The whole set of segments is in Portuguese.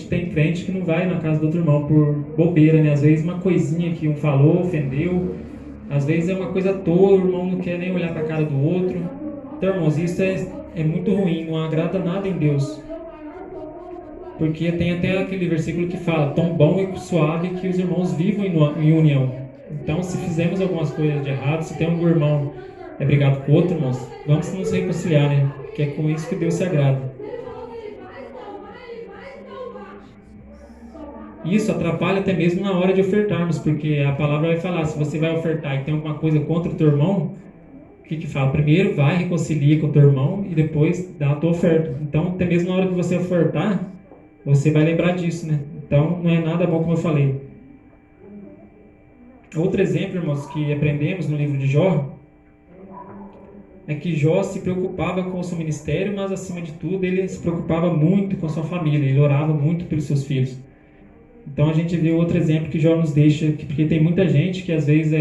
Tem crente que não vai na casa do outro irmão por bobeira, né? Às vezes uma coisinha que um falou, ofendeu. Às vezes é uma coisa à toa, o irmão não quer nem olhar para a cara do outro. Então, irmãos, isso é muito ruim, não agrada nada em Deus. Porque tem até aquele versículo que fala: tão bom e suave que os irmãos vivam em união. Então, se fizermos algumas coisas de errado, se tem algum irmão brigado com outro, irmãos, vamos nos reconciliar, né? Que é com isso que Deus se agrada. Isso atrapalha até mesmo na hora de ofertarmos, porque a palavra vai falar: se você vai ofertar e tem alguma coisa contra o teu irmão, o que que fala? Primeiro vai, reconcilia com o teu irmão e depois dá a tua oferta. Então, até mesmo na hora que você ofertar, você vai lembrar disso, né? Então, não é nada bom, como eu falei. Outro exemplo, irmãos, que aprendemos no livro de Jó, é que Jó se preocupava com o seu ministério, mas acima de tudo ele se preocupava muito com a sua família, ele orava muito pelos seus filhos. Então a gente vê outro exemplo que Jó nos deixa, porque tem muita gente que às vezes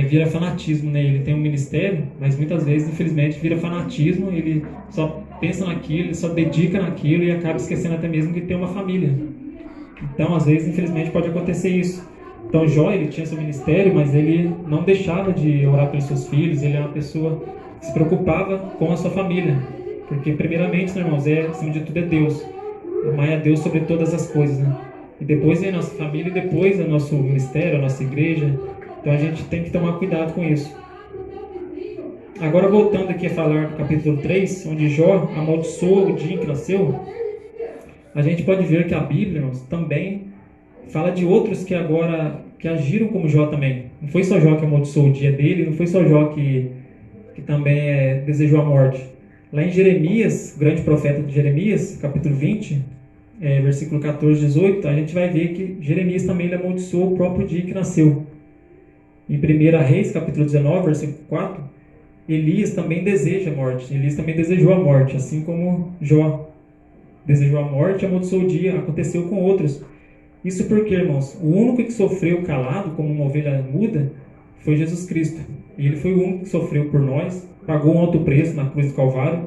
vira fanatismo, né? Ele tem um ministério, mas muitas vezes, infelizmente, vira fanatismo, ele só pensa naquilo, ele só dedica naquilo e acaba esquecendo até mesmo de ter uma família. Então, às vezes, infelizmente, pode acontecer isso. Então, Jó, ele tinha seu ministério, mas ele não deixava de orar pelos seus filhos, ele é uma pessoa que se preocupava com a sua família. Porque, primeiramente, né, irmãos, acima de tudo é Deus. Amar a Deus sobre todas as coisas, né? E depois vem a nossa família e depois o nosso ministério, a nossa igreja. Então, a gente tem que tomar cuidado com isso. Agora, voltando aqui a falar do capítulo 3, onde Jó amaldiçoou o dia em que nasceu, a gente pode ver que a Bíblia, irmãos, também fala de outros que agiram como Jó também. Não foi só Jó que amaldiçoou o dia dele, não foi só Jó que também desejou a morte. Lá em Jeremias, o grande profeta de Jeremias, capítulo 20, versículo 14 e 18, a gente vai ver que Jeremias também ele amaldiçoou o próprio dia que nasceu. Em 1 Reis, capítulo 19, versículo 4, Elias também deseja a morte. Elias também desejou a morte, assim como Jó desejou a morte e amaldiçoou o dia. Aconteceu com outros. Isso porque, irmãos, o único que sofreu calado como uma ovelha muda foi Jesus Cristo. E ele foi o único que sofreu por nós, pagou um alto preço na cruz do Calvário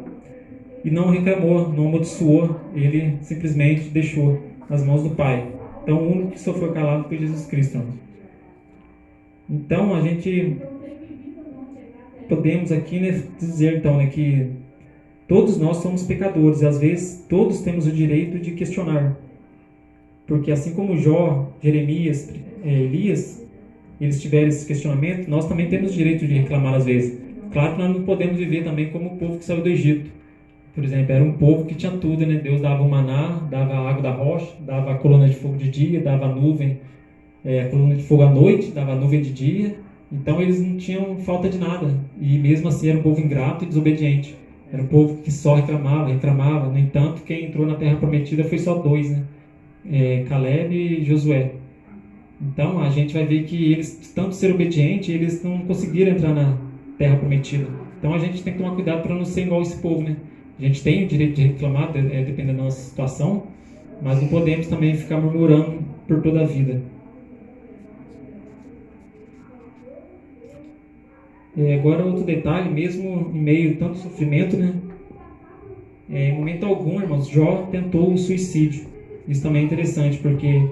e não reclamou, não amaldiçoou, ele simplesmente deixou nas mãos do Pai. Então, o único que sofreu calado foi Jesus Cristo, irmãos. Então, a gente podemos aqui, né, dizer então, né, que todos nós somos pecadores e às vezes todos temos o direito de questionar. Porque assim como Jó, Jeremias, Elias, eles tiveram esse questionamento, nós também temos o direito de reclamar às vezes. Claro que nós não podemos viver também como o povo que saiu do Egito. Por exemplo, era um povo que tinha tudo, né? Deus dava o maná, dava a água da rocha, dava a coluna de fogo de dia, dava a nuvem, a coluna de fogo à noite, dava a nuvem de dia. Então eles não tinham falta de nada. E mesmo assim era um povo ingrato e desobediente. Era um povo que só reclamava, reclamava. No entanto, quem entrou na terra prometida foi só dois, né? Caleb e Josué. Então a gente vai ver que eles, tanto ser obedientes, eles não conseguiram entrar na terra prometida. Então a gente tem que tomar cuidado para não ser igual esse povo, né? A gente tem o direito de reclamar, dependendo da nossa situação, mas não podemos também ficar murmurando por toda a vida. Agora outro detalhe, mesmo em meio a tanto sofrimento, né? Em momento algum, irmãos, Jó tentou o suicídio. Isso também é interessante, porque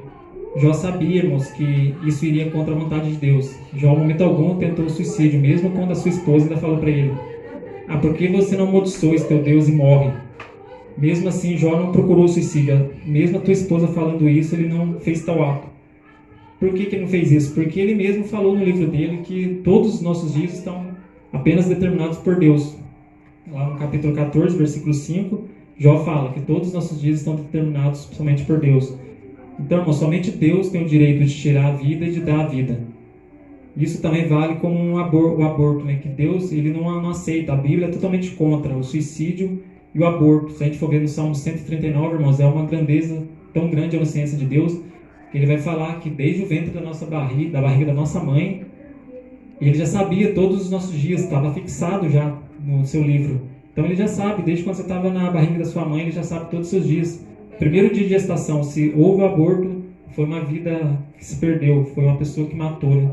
Jó sabia, irmãos, que isso iria contra a vontade de Deus. Jó, em momento algum, tentou o suicídio, mesmo quando a sua esposa ainda falou para ele: ah, por que você não amaldiçoa esse teu Deus e morre? Mesmo assim, Jó não procurou o suicídio. Mesmo a tua esposa falando isso, ele não fez tal ato. Por que ele não fez isso? Porque ele mesmo falou no livro dele que todos os nossos dias estão apenas determinados por Deus. Lá no capítulo 14, versículo 5, Jó fala que todos os nossos dias estão determinados somente por Deus. Então, irmão, somente Deus tem o direito de tirar a vida e de dar a vida. Isso também vale como o aborto, né? Que Deus ele não aceita. A Bíblia é totalmente contra o suicídio e o aborto. Se a gente for ver no Salmo 139, irmãos, é uma grandeza tão grande a onisciência de Deus, que ele vai falar que desde o ventre da nossa barriga, da barriga da nossa mãe, ele já sabia todos os nossos dias, estava fixado já no seu livro. Então ele já sabe, desde quando você estava na barriga da sua mãe, ele já sabe todos os seus dias. Primeiro dia de gestação, se houve o aborto, foi uma vida que se perdeu, foi uma pessoa que matou, né?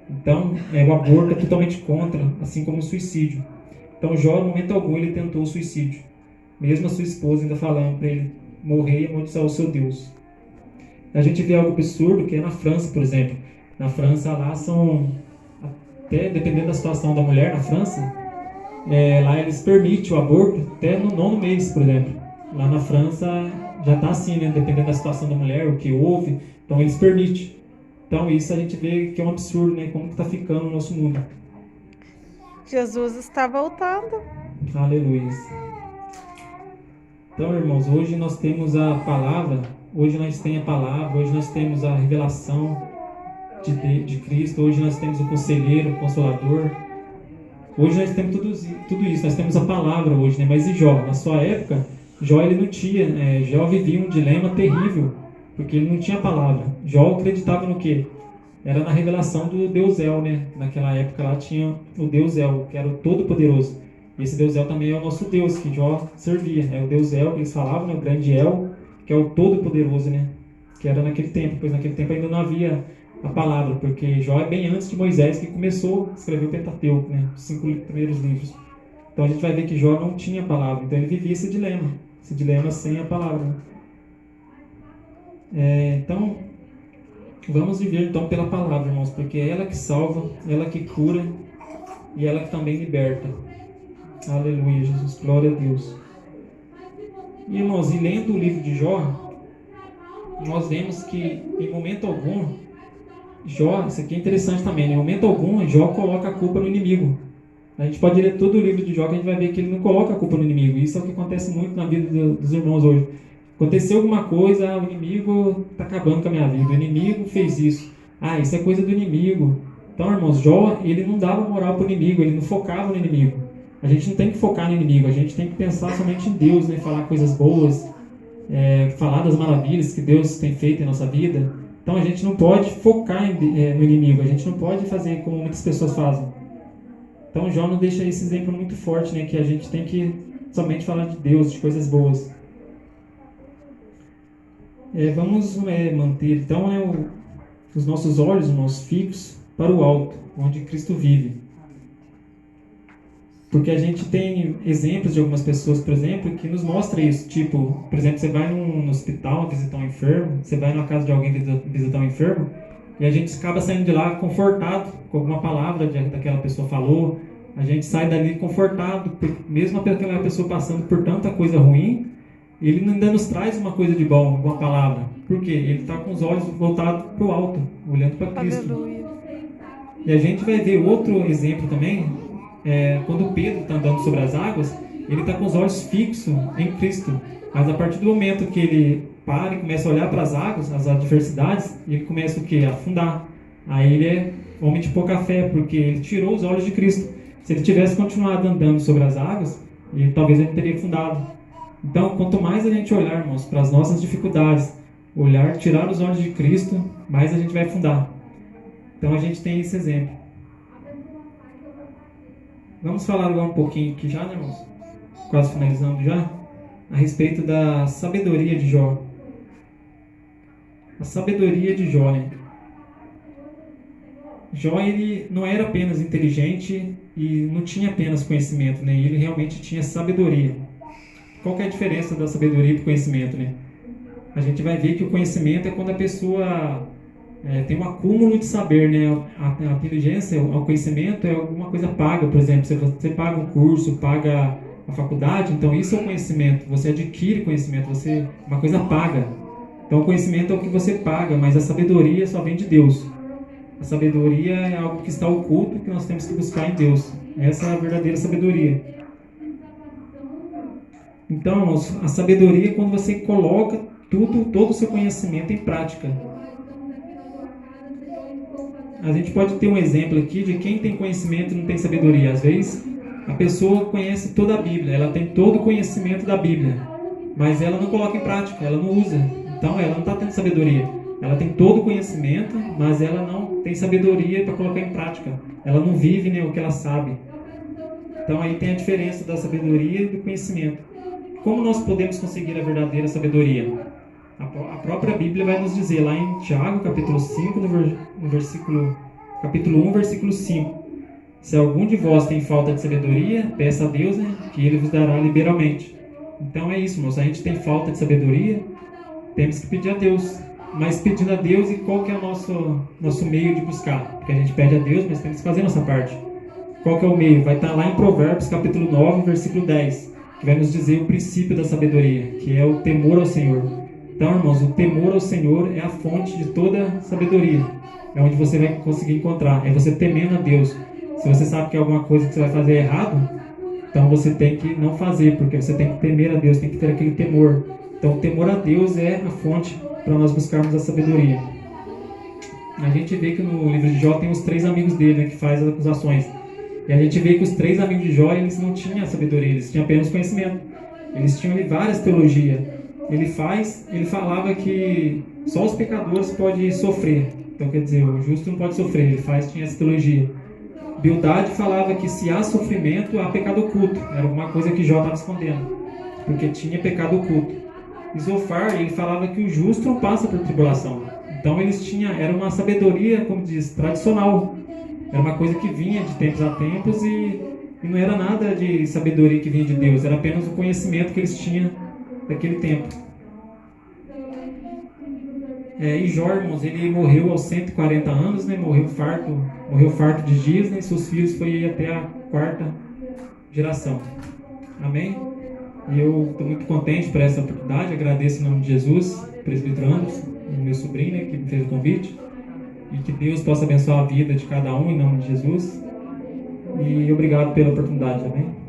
Então, o aborto é totalmente contra, assim como o suicídio. Então, Jó, no momento algum, ele tentou o suicídio. Mesmo a sua esposa ainda falando para ele morrer e amaldiçoar o seu Deus. A gente vê algo absurdo que é na França, por exemplo. Na França, lá são, até dependendo da situação da mulher na França, lá eles permitem o aborto até no 9º mês, por exemplo. Lá na França já está assim, né? Dependendo da situação da mulher, o que houve, então eles permitem. Então isso a gente vê que é um absurdo, né? Como que está ficando o nosso mundo. Jesus está voltando. Aleluia. Então, irmãos, hoje nós temos a palavra, hoje nós temos a palavra, hoje nós temos a revelação de Cristo, hoje nós temos o conselheiro, o consolador. Hoje nós temos tudo isso, nós temos a palavra hoje, né? Mas e Jó? Na sua época, Jó ele não tinha, Jó vivia um dilema terrível, porque ele não tinha palavra. Jó acreditava no quê? Era na revelação do Deus El, né? Naquela época lá tinha o Deus El, que era o Todo-Poderoso. E esse Deus El também é o nosso Deus, que Jó servia. É o Deus El que eles falavam, né? O grande El, que é o Todo-Poderoso, né? Que era naquele tempo, pois naquele tempo ainda não havia a palavra, porque Jó é bem antes de Moisés que começou a escrever o Pentateuco, né? Os 5 primeiros livros. Então a gente vai ver que Jó não tinha palavra, então ele vivia esse dilema sem a palavra. Então, vamos viver então pela palavra, irmãos, porque é ela que salva, ela que cura e ela que também liberta. Aleluia, Jesus, glória a Deus. E, irmãos, e lendo o livro de Jó, nós vemos que em momento algum, Jó, isso aqui é interessante também, né? Em momento algum, Jó coloca a culpa no inimigo. A gente pode ler todo o livro de Jó que a gente vai ver que ele não coloca a culpa no inimigo. Isso é o que acontece muito na vida dos irmãos hoje. Aconteceu alguma coisa, o inimigo está acabando com a minha vida, o inimigo fez isso. Isso é coisa do inimigo. Então, irmãos, Jó, ele não dava moral para o inimigo, ele não focava no inimigo. A gente não tem que focar no inimigo, a gente tem que pensar somente em Deus, né? Falar coisas boas, falar das maravilhas que Deus tem feito em nossa vida. Então, a gente não pode focar no inimigo, a gente não pode fazer como muitas pessoas fazem. Então, Jó nos deixa esse exemplo muito forte, né? Que a gente tem que somente falar de Deus, de coisas boas. Vamos manter, então, né, os nossos olhos, os nossos fixos para o alto, onde Cristo vive. Porque a gente tem exemplos de algumas pessoas, por exemplo, que nos mostram isso. Tipo, por exemplo, você vai no hospital visitar um enfermo, você vai na casa de alguém visitar um enfermo, e a gente acaba saindo de lá confortado com alguma palavra daquela pessoa falou. A gente sai dali confortado, mesmo aquela pessoa passando por tanta coisa ruim, ele ainda nos traz uma coisa de bom, uma palavra. Por quê? Ele está com os olhos voltados para o alto, olhando para Cristo. Aleluia. E a gente vai ver outro exemplo também, quando Pedro está andando sobre as águas, ele está com os olhos fixos em Cristo. Mas a partir do momento que ele para e começa a olhar para as águas, as adversidades, ele começa o quê? A afundar. Aí ele é homem de pouca fé, porque ele tirou os olhos de Cristo. Se ele tivesse continuado andando sobre as águas, talvez ele teria afundado. Então, quanto mais a gente olhar, irmãos, para as nossas dificuldades, tirar os olhos de Cristo, mais a gente vai afundar. Então a gente tem esse exemplo. Vamos falar agora um pouquinho aqui já, né, irmãos? Quase finalizando já. A respeito da sabedoria de Jó. A sabedoria de Jó, né? Jó, ele não era apenas inteligente e não tinha apenas conhecimento, né? Ele realmente tinha sabedoria. Qual que é a diferença da sabedoria e do conhecimento, né? A gente vai ver que o conhecimento é quando a pessoa tem um acúmulo de saber, né? A inteligência, o conhecimento é alguma coisa paga, por exemplo, você paga um curso, paga a faculdade, então isso é o conhecimento, você adquire conhecimento, uma coisa paga. Então o conhecimento é o que você paga, mas a sabedoria só vem de Deus. A sabedoria é algo que está oculto, que nós temos que buscar em Deus. Essa é a verdadeira sabedoria. Então, irmãos, a sabedoria é quando você coloca todo o seu conhecimento em prática. A gente pode ter um exemplo aqui de quem tem conhecimento e não tem sabedoria. Às vezes, a pessoa conhece toda a Bíblia, ela tem todo o conhecimento da Bíblia, mas ela não coloca em prática, ela não usa. Então, ela não está tendo sabedoria. Ela tem todo o conhecimento, mas ela não tem sabedoria para colocar em prática. Ela não vive, né, o que ela sabe. Então, aí tem a diferença da sabedoria e do conhecimento. Como nós podemos conseguir a verdadeira sabedoria? A própria Bíblia vai nos dizer lá em Tiago, capítulo 5, capítulo 1, versículo 5. Se algum de vós tem falta de sabedoria, peça a Deus, né, que Ele vos dará liberalmente. Então é isso, irmãos. A gente tem falta de sabedoria, temos que pedir a Deus. Mas pedindo a Deus, e qual que é o nosso meio de buscar? Porque a gente pede a Deus, mas temos que fazer a nossa parte. Qual que é o meio? Vai estar lá em Provérbios, capítulo 9, versículo 10, que vai nos dizer o princípio da sabedoria, que é o temor ao Senhor. Então, irmãos, o temor ao Senhor é a fonte de toda sabedoria. É onde você vai conseguir encontrar. É você temendo a Deus. Se você sabe que é alguma coisa que você vai fazer errado, então você tem que não fazer, porque você tem que temer a Deus, tem que ter aquele temor. Então, o temor a Deus é a fonte para nós buscarmos a sabedoria. A gente vê que no livro de Jó tem os 3 amigos dele, né, que faz as acusações. E a gente vê que os 3 amigos de Jó, eles não tinham sabedoria, eles tinham apenas conhecimento. Eles tinham ali várias teologias. Ele falava que só os pecadores podem sofrer. Então, quer dizer, o justo não pode sofrer. Tinha essa teologia. Bildade falava que se há sofrimento, há pecado oculto. Era uma coisa que Jó estava escondendo, porque tinha pecado oculto. E Zofar, ele falava que o justo não passa por tribulação. Então era uma sabedoria, como diz, tradicional. Era uma coisa que vinha de tempos a tempos e não era nada de sabedoria que vinha de Deus. Era apenas o conhecimento que eles tinham daquele tempo. E Jó, irmãos, ele morreu aos 140 anos, né? Morreu farto de dias, né? Seus filhos foi até a 4ª geração. Amém? E eu estou muito contente por essa oportunidade. Agradeço em nome de Jesus, presbítero Anderson, meu sobrinho, né, que me fez o convite. E que Deus possa abençoar a vida de cada um em nome de Jesus. E obrigado pela oportunidade. Amém?